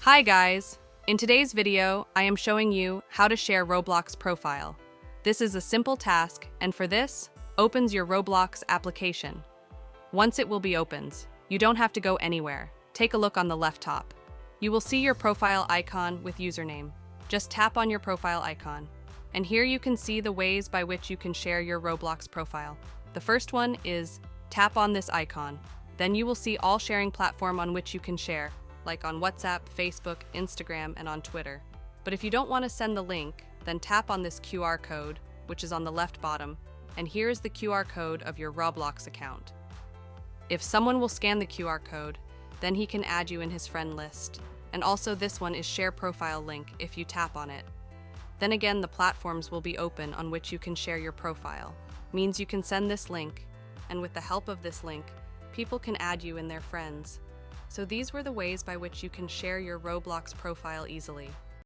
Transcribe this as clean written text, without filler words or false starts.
Hi guys! In today's video, I am showing you how to share Roblox profile. This is a simple task, and for this, opens your Roblox application. Once it will be opened, you don't have to go anywhere. Take a look on the left top. You will see your profile icon with username. Just tap on your profile icon. And here you can see the ways by which you can share your Roblox profile. The first one is tap on this icon. Then you will see all sharing platform on which you can share, like on WhatsApp, Facebook, Instagram, and on Twitter. But if you don't want to send the link, then tap on this QR code, which is on the left bottom, and here is the QR code of your Roblox account. If someone will scan the QR code, then he can add you in his friend list. And also this one is share profile link if you tap on it. Then again, the platforms will be open on which you can share your profile. Means you can send this link, and with the help of this link, people can add you in their friends. So these were the ways by which you can share your Roblox profile easily.